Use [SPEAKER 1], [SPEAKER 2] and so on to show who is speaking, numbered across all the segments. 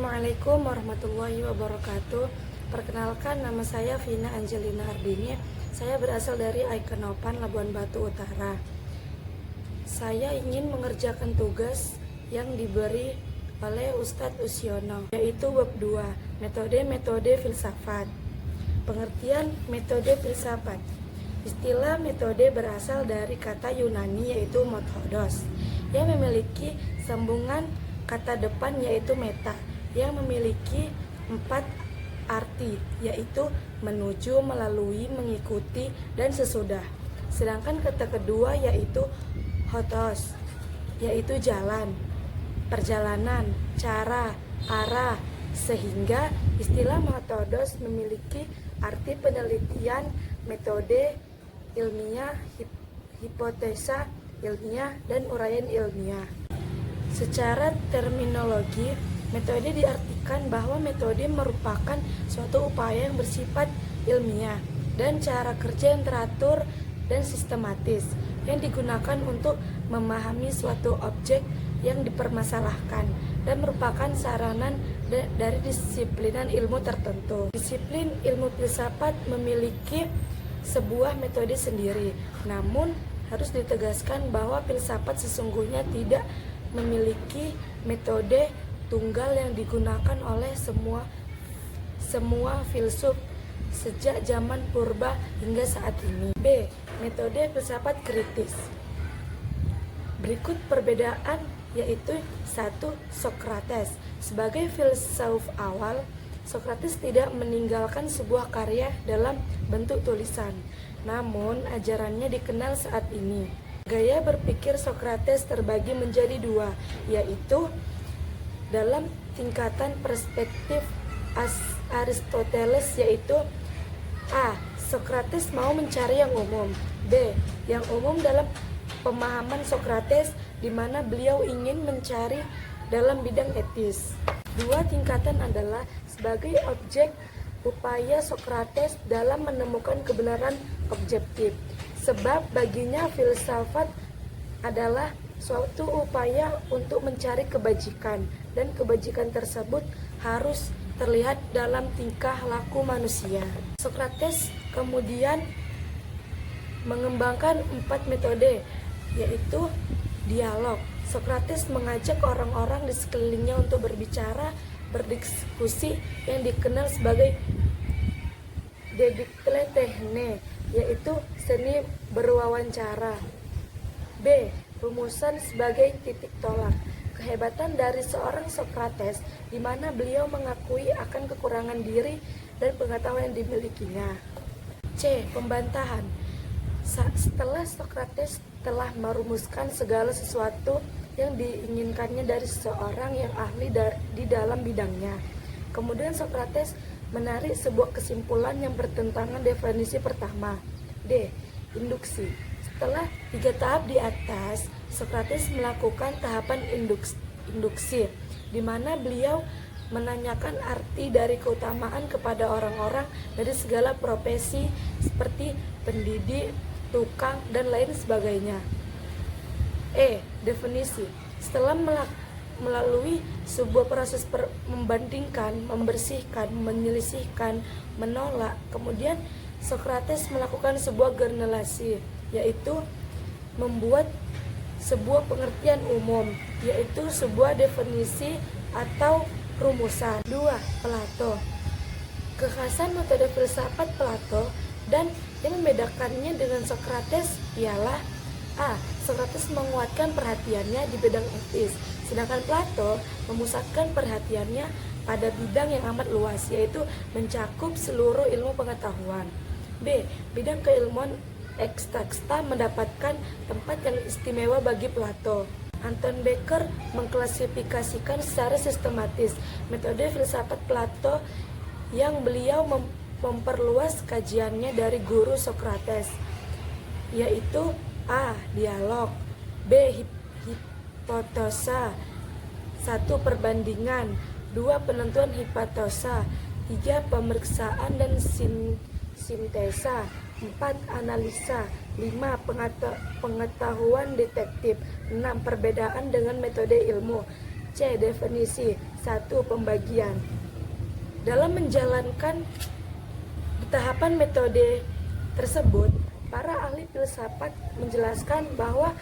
[SPEAKER 1] Assalamualaikum warahmatullahi wabarakatuh. Perkenalkan, nama saya Vina Angelina Ardini. Saya berasal dari Aikenopan, Labuan Batu Utara. Saya ingin mengerjakan tugas yang diberi oleh Ustadz Usyono, yaitu bab 2, metode-metode filsafat. Pengertian metode filsafat. Istilah metode berasal dari kata Yunani yaitu methodos, yang memiliki sambungan kata depan yaitu meta, yang memiliki 4 arti, yaitu menuju, melalui, mengikuti, dan sesudah. Sedangkan kata kedua yaitu hotos, yaitu jalan, perjalanan, cara, arah. Sehingga istilah methodos memiliki arti penelitian, metode ilmiah, hipotesa ilmiah, dan uraian ilmiah. Secara terminologi, metode diartikan bahwa metode merupakan suatu upaya yang bersifat ilmiah dan cara kerja yang teratur dan sistematis yang digunakan untuk memahami suatu objek yang dipermasalahkan dan merupakan saranan dari disiplinan ilmu tertentu. Disiplin ilmu filsafat memiliki sebuah metode sendiri, namun harus ditegaskan bahwa filsafat sesungguhnya tidak memiliki metode tunggal yang digunakan oleh semua filsuf sejak zaman purba hingga saat ini. B. Metode filsafat kritis. Berikut perbedaan, yaitu 1. Sokrates. Sebagai filsuf awal, Sokrates tidak meninggalkan sebuah karya dalam bentuk tulisan, namun ajarannya dikenal saat ini. Gaya berpikir Sokrates terbagi menjadi 2, yaitu dalam tingkatan perspektif Aristoteles, yaitu A. Sokrates mau mencari yang umum. B. Yang umum dalam pemahaman Sokrates, di mana beliau ingin mencari dalam bidang etis. 2 tingkatan adalah sebagai objek upaya Sokrates dalam menemukan kebenaran objektif. Sebab baginya filsafat adalah suatu upaya untuk mencari kebajikan, dan kebajikan tersebut harus terlihat dalam tingkah laku manusia. Sokrates kemudian mengembangkan 4 metode, yaitu dialog. Sokrates mengajak orang-orang di sekelilingnya untuk berbicara, berdiskusi, yang dikenal sebagai dedikletechne, yaitu seni berwawancara. B. Rumusan sebagai titik tolak. Kehebatan dari seorang Sokrates, di mana beliau mengakui akan kekurangan diri dan pengetahuan yang dimilikinya. C. Pembantahan. Setelah Sokrates telah merumuskan segala sesuatu yang diinginkannya dari seseorang yang ahli di dalam bidangnya, kemudian Sokrates menarik sebuah kesimpulan yang bertentangan definisi pertama. D. Induksi. Setelah 3 tahap di atas, Sokrates melakukan tahapan induksi, di mana beliau menanyakan arti dari keutamaan kepada orang-orang dari segala profesi seperti pendidik, tukang, dan lain sebagainya. E. Definisi. Setelah melalui sebuah proses membandingkan, membersihkan, menyelisihkan, menolak, kemudian Sokrates melakukan sebuah generalisasi, yaitu membuat sebuah pengertian umum, yaitu sebuah definisi atau rumusan. 2. Plato. Kekhasan metode filsafat Plato dan yang membedakannya dengan Sokrates ialah A. Sokrates menguatkan perhatiannya di bidang etis, sedangkan Plato memusatkan perhatiannya pada bidang yang amat luas, yaitu mencakup seluruh ilmu pengetahuan. B. Bidang keilmuan eksakta mendapatkan tempat yang istimewa bagi Plato. Anton Becker mengklasifikasikan secara sistematis metode filsafat Plato, yang beliau memperluas kajiannya dari guru Sokrates, yaitu A. Dialog. B. Hipotesa. 1. Perbandingan. 2. Penentuan hipotesa. 3. Pemeriksaan dan sintesa. 4. Analisa. 5. Pengetahuan detektif. 6. Perbedaan dengan metode ilmu. C. Definisi. 1. Pembagian. Dalam menjalankan tahapan metode tersebut, para ahli filsafat menjelaskan bahwa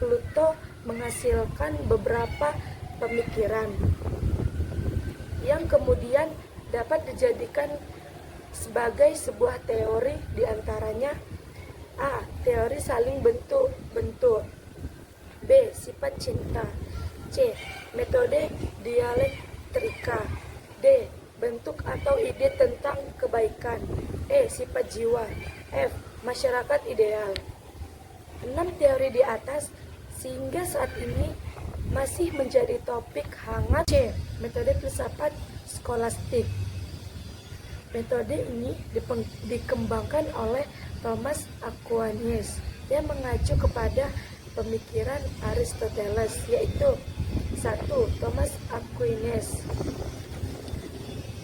[SPEAKER 1] Plato menghasilkan beberapa pemikiran yang kemudian dapat dijadikan sebagai sebuah teori, diantaranya A. Teori saling bentuk-bentuk, B. Sifat cinta, C. Metode dialektika, D. Bentuk atau ide tentang kebaikan, E. Sifat jiwa, F. Masyarakat ideal. 6 teori di atas sehingga saat ini masih menjadi topik hangat. C. Metode filsafat skolastik. Metode ini dikembangkan oleh Thomas Aquinas yang mengacu kepada pemikiran Aristoteles, yaitu 1. Thomas Aquinas.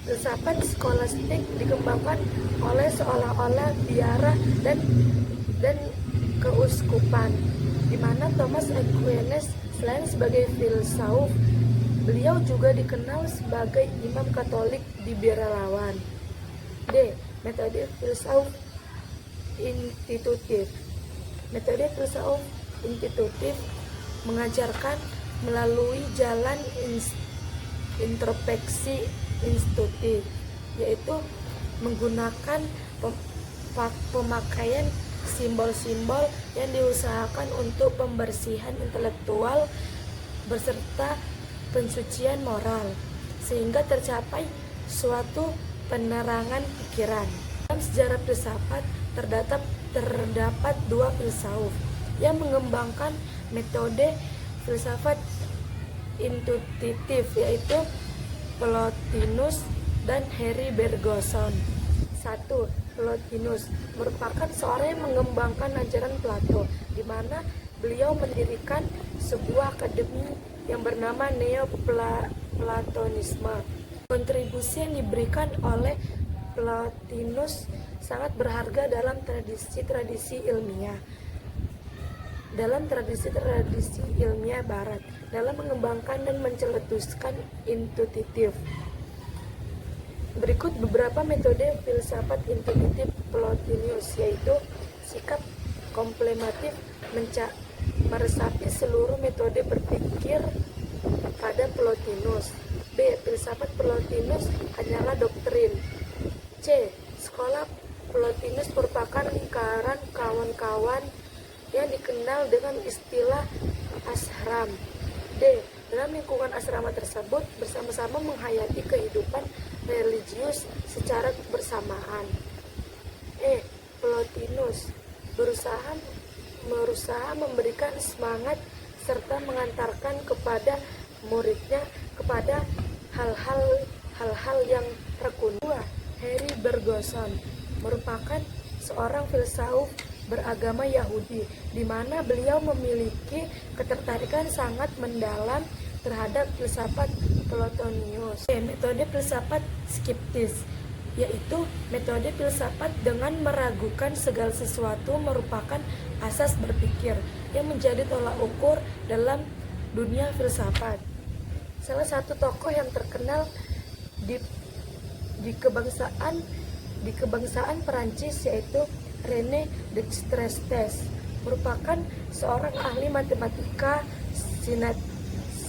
[SPEAKER 1] Filsafat skolastik dikembangkan oleh seolah-olah biara dan keuskupan, di mana Thomas Aquinas selain sebagai filsuf, beliau juga dikenal sebagai imam Katolik di Biarawan. D. Metode filsuf institutif. Metode filsuf institutif mengajarkan melalui jalan introspeksi institutif, yaitu menggunakan pemakaian simbol-simbol yang diusahakan untuk pembersihan intelektual beserta pensucian moral, sehingga tercapai suatu penerangan pikiran. Dalam sejarah filsafat terdapat 2 filsuf yang mengembangkan metode filsafat intuitif, yaitu Plotinus dan Henry Bergson. 1. Plotinus merupakan seorang yang mengembangkan ajaran Plato, di mana beliau mendirikan sebuah akademi yang bernama Neoplatonisme. Kontribusi yang diberikan oleh Plotinus sangat berharga dalam tradisi ilmiah Barat dalam mengembangkan dan mencetuskan intuitif. Berikut beberapa metode filsafat intuitif Plotinus, yaitu sikap komplematif meresapi seluruh metode berpikir pada Plotinus. B. Filsafat Plotinus hanyalah doktrin. C. Sekolah Plotinus merupakan lingkaran kawan-kawan yang dikenal dengan istilah ashram. D. Dalam lingkungan asrama tersebut bersama-sama menghayati kehidupan religius secara bersamaan. E. Plotinus berusaha memberikan semangat serta mengantarkan kepada muridnya kepada hal-hal yang rukun. 2. Henry Bergson merupakan seorang filsuf beragama Yahudi, di mana beliau memiliki ketertarikan sangat mendalam terhadap filsafat Plotinus. Metode filsafat skeptis, yaitu metode filsafat dengan meragukan segala sesuatu merupakan asas berpikir yang menjadi tolak ukur dalam dunia filsafat. Salah satu tokoh yang terkenal di kebangsaan Perancis, yaitu René Descartes, merupakan seorang ahli matematika,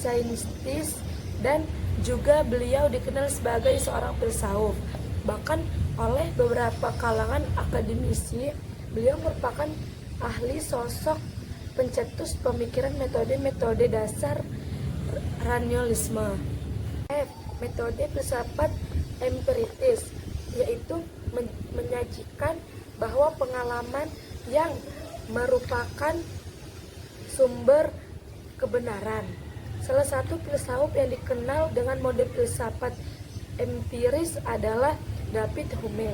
[SPEAKER 1] saintis, dan juga beliau dikenal sebagai seorang filsuf. Bahkan oleh beberapa kalangan akademisi, beliau merupakan ahli sosok pencetus pemikiran metode-metode dasar rasionalisme. F. Metode filsafat empiritis, yaitu menyajikan bahwa pengalaman yang merupakan sumber kebenaran. Salah satu filsuf yang dikenal dengan model filsafat empiris adalah David Hume.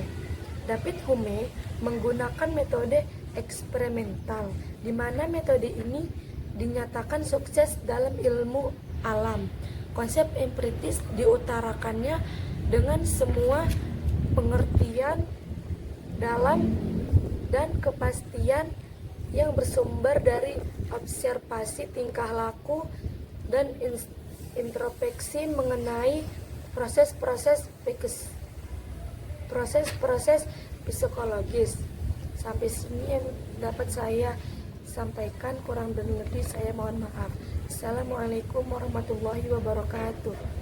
[SPEAKER 1] David Hume menggunakan metode eksperimental, di mana metode ini dinyatakan sukses dalam ilmu alam. Konsep empiritis diutarakannya dengan semua pengertian dalam dan kepastian yang bersumber dari observasi tingkah laku dan introspeksi mengenai proses-proses psikologis. Sampai sini yang dapat saya sampaikan, kurang dan lebih saya mohon maaf. Assalamualaikum warahmatullahi wabarakatuh.